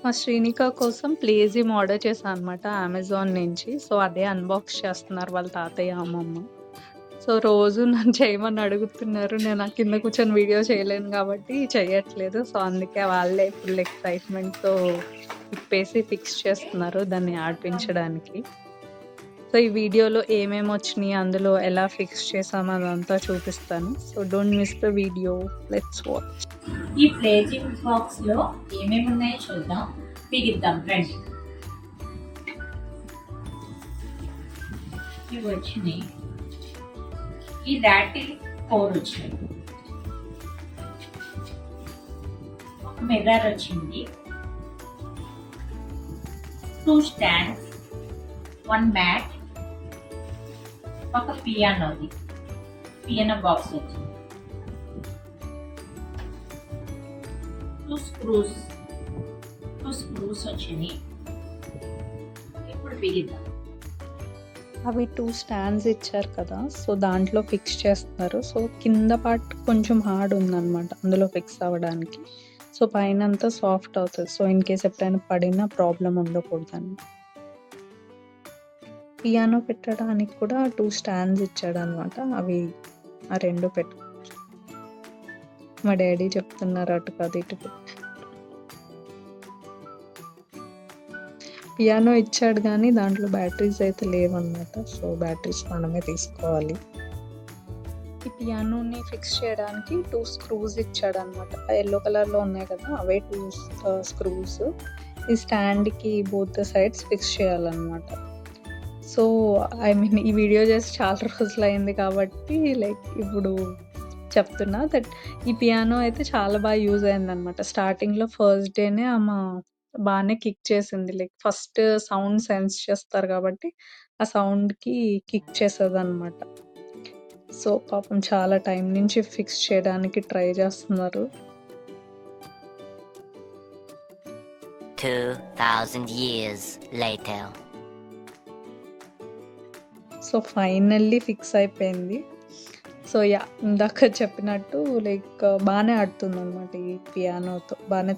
మా శ్రీనిక కోసం ప్లేజిమ్ ఆర్డర్ చేశా అనమాట అమెజాన్ నుంచి. సో, అదే అన్బాక్స్ చేస్తున్నారు వాళ్ళ తాతయ్య, అమ్మమ్మ. సో, రోజు నన్ను చేయమని అడుగుతున్నారు. నేను ఆ కింద కూర్చొని వీడియో చేయలేను కాబట్టి చేయట్లేదు. సో, అందుకే వాళ్ళే ఫుల్ ఎక్సైట్‌మెంట్‌తో ఇప్పేసి ఫిక్స్ చేస్తున్నారు దాన్ని ఆడిపించడానికి. సో, ఈ వీడియోలో ఏమేమొచ్చినియి, అందులో ఎలా ఫిక్స్ చేశామో అదంతా చూపిస్తాను. So, don't miss the video. Let's watch. ఈ ప్లేజింగ్ బాక్స్ లో ఏమేమి ఉన్నాయో చూద్దాం, బిగిద్దాం రండి. ఇవి వచ్చినాయి. ఈ రాటిల్ 4 వచ్చినాయి. ఒక మిర్రర్ వచ్చింది, 2 స్టాండ్స్, 1 మ్యాట్, ఒక పియానో బాక్స్ వచ్చింది, 2 స్క్రూస్ వచ్చినాయి. ఇప్పుడు బిగిద్దాం. అవి 2 స్టాండ్స్ ఇచ్చారు కదా! సో, దాంట్లో ఫిక్స్ చేస్తున్నారు. సో, కింద పార్ట్ కొంచెం హార్డ్ ఉందనమాట అందులో ఫిక్స్ అవ్వడానికి. సో, పైనంతా సాఫ్ట్ అవుతది. సో, ఇన్ కేస్ ఎప్పుడైనా పడినా ప్రాబ్లమ్ ఉండకూడదని. పియానో పెట్టడానికి కూడా 2 స్టాండ్స్ ఇచ్చాడనమాట. అవి ఆ 2 పెట్టుకోవచ్చు. మా డ్యాడీ చెప్తున్నారు అటు కాదు ఇటు పెట్టు. పియానో ఇచ్చాడు గానీ దాంట్లో బ్యాటరీస్ అయితే లేవన్నమాట. సో, బ్యాటరీస్ మనమే తీసుకోవాలి. ఈ పియానోని ఫిక్స్ చేయడానికి 2 స్క్రూస్ ఇచ్చాడనమాట. యెల్లో కలర్‌లో ఉన్నాయి కదా! అవే 2 స్క్రూస్. ఈ స్టాండ్‌కి బోత్ ద సైడ్స్ ఫిక్స్ చేయాలన్నమాట. సో, ఈ వీడియో చేసి చాలా రోజులయింది కాబట్టి ఇప్పుడు చెప్తున్నా దట్ ఈ పియానో అయితే చాలా బాగా యూజ్ అయిందనమాట. స్టార్టింగ్‌లో ఫస్ట్ డేనే బానే కిక్ చేసింది. ఫస్ట్ సౌండ్ సెన్స్ చేస్తారు కాబట్టి ఆ సౌండ్‌కి కిక్ చేసేదనమాట. సో, పాపం చాలా టైం నుంచి ఫిక్స్ చేయడానికి ట్రై చేస్తున్నారు. 2000 years later. So, finally fix అయిపోయింది. సో, ఇందాక చెప్పినట్టు బానే ఆడుతుందనమాట ఈ పియానోతో. బానే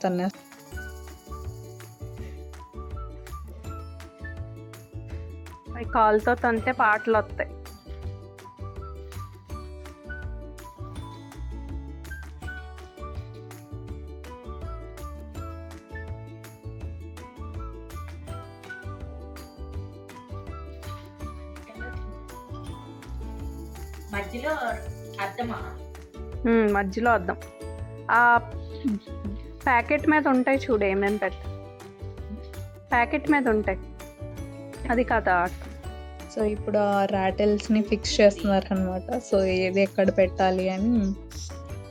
కాలుతో తంతే పాటలొత్తాయి. మధ్యలో అద్దమా? మధ్యలో అద్దం. ఆ ప్యాకెట్ మీద ఉంటాయి చూడు ఏమేమి ప్యాకెట్ మీద ఉంటాయి. అది కదా. సో, ఇప్పుడు ఆ రాటిల్స్‌ని ఫిక్స్ చేస్తున్నారనమాట. సో, ఏది ఎక్కడ పెట్టాలి అని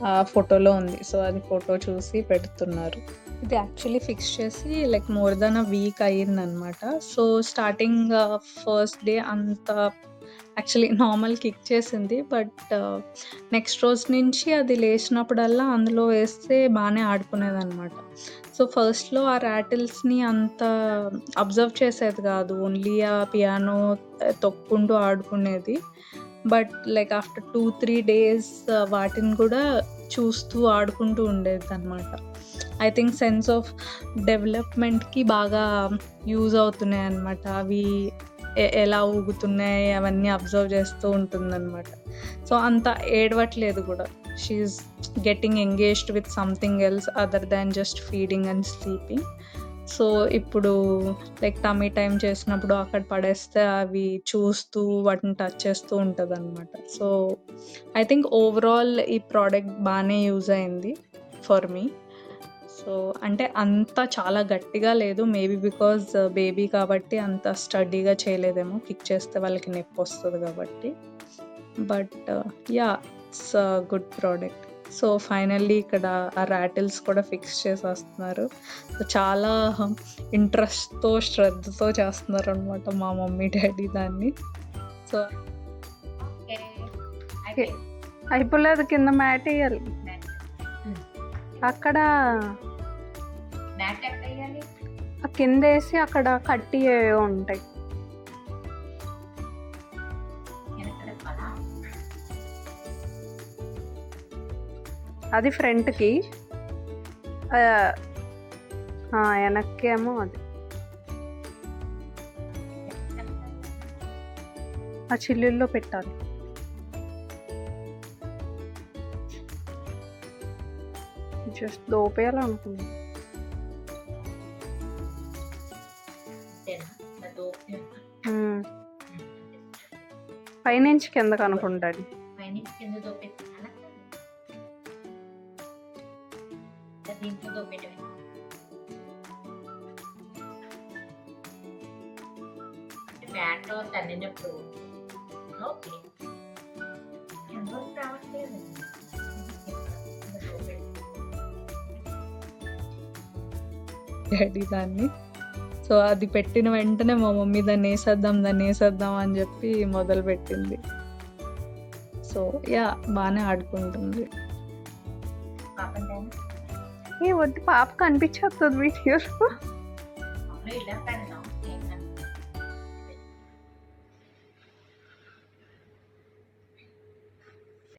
ఆ ఫోటోలో ఉంది. సో, అది ఫోటో చూసి పెడుతున్నారు. ఇది యాక్చువల్లీ ఫిక్స్ చేసి మోర్ దెన్ అ వీక్ అయ్యిందనమాట. సో, స్టార్టింగ్ ఫస్ట్ డే అంతా యాక్చువల్లీ నార్మల్ కిక్ చేసింది. బట్ నెక్స్ట్ రోజు నుంచి అది లేచినప్పుడల్లా అందులో వేస్తే బానే ఆడుకునేదనమాట. సో, ఫస్ట్‌లో ఆ రాటిల్స్‌ని అంత అబ్జర్వ్ చేసేది కాదు. ఓన్లీ ఆ పియానో తొక్కుంటూ ఆడుకునేది. బట్ ఆఫ్టర్ 2, 3 డేస్ వాటిని కూడా చూస్తూ ఆడుకుంటూ ఉండేదనమాట. ఐ థింక్ సెన్స్ ఆఫ్ డెవలప్‌మెంట్‌కి బాగా యూజ్ అవుతున్నాయన్నమాట. అవి ఎలా ఊగుతున్నాయి అవన్నీ అబ్జర్వ్ చేస్తూ ఉంటుందన్నమాట. సో, అంత ఏడవట్లేదు కూడా. She is getting engaged with something else other than just feeding and sleeping. So, ఇప్పుడు టమ్మీ టైం చేసినప్పుడు అక్కడ పడేస్తే అవి చూస్తూ వాటిని టచ్ చేస్తూ ఉంటదనమాట. సో, ఐ థింక్ ఓవరాల్ ఈ ప్రోడక్ట్ బానే యూజ్ అయింది ఫర్ మీ. సో, అంటే అంత చాలా గట్టిగా లేదు. మేబీ బికాజ్ బేబీ కాబట్టి అంత స్టడీగా చేయలేదేమో. కిక్ చేస్తే వాళ్ళకి నొప్పొస్తది కాబట్టి. But it's a good product. So, finally ఇక్కడ ఆ రాటిల్స్ కూడా ఫిక్స్ చేసేస్తున్నారు. సో, చాలా ఇంట్రెస్ట్‌తో, శ్రద్ధతో చేస్తున్నారనమాట మా మమ్మీ, డ్యాడీ దాన్ని. సో, అయిపోలేదు. కింద మ్యాట్ ఎయ్యాలి. అక్కడ మ్యాట్ ఎక్కడ వేయాలి? కిందేసి అక్కడ కట్టి ఉంటాయి. అది ఫ్రంట్‌కి వెనక్కి ఏమో అది ఆ చిల్లుల్లో పెట్టాలి. జస్ట్ దోపేయాలనుకుంది. అంతేనా? ఇలా దోపి ఉందా? పైనుంచి కిందకు అనుకుంటాడు. పైనుంచి కింద దోపెట్టాలా? దీంట్లో దోపెట్టమే. అంటే బ్యాట్లో తన్నినప్పుడు ఓకే ఎంతవరకు రావట్లేదు. డాడీ దాన్ని. సో అది పెట్టిన వెంటనే మా మమ్మీ దాన్ని వేసేద్దాం అని చెప్పి మొదలు పెట్టింది. సో యా బాగానే ఆడుకుంటుంది. ఏ వద్దు, పాప కనిపించేస్తుంది వీడియోలో. అప్పుడు ఇలా పెడదాం.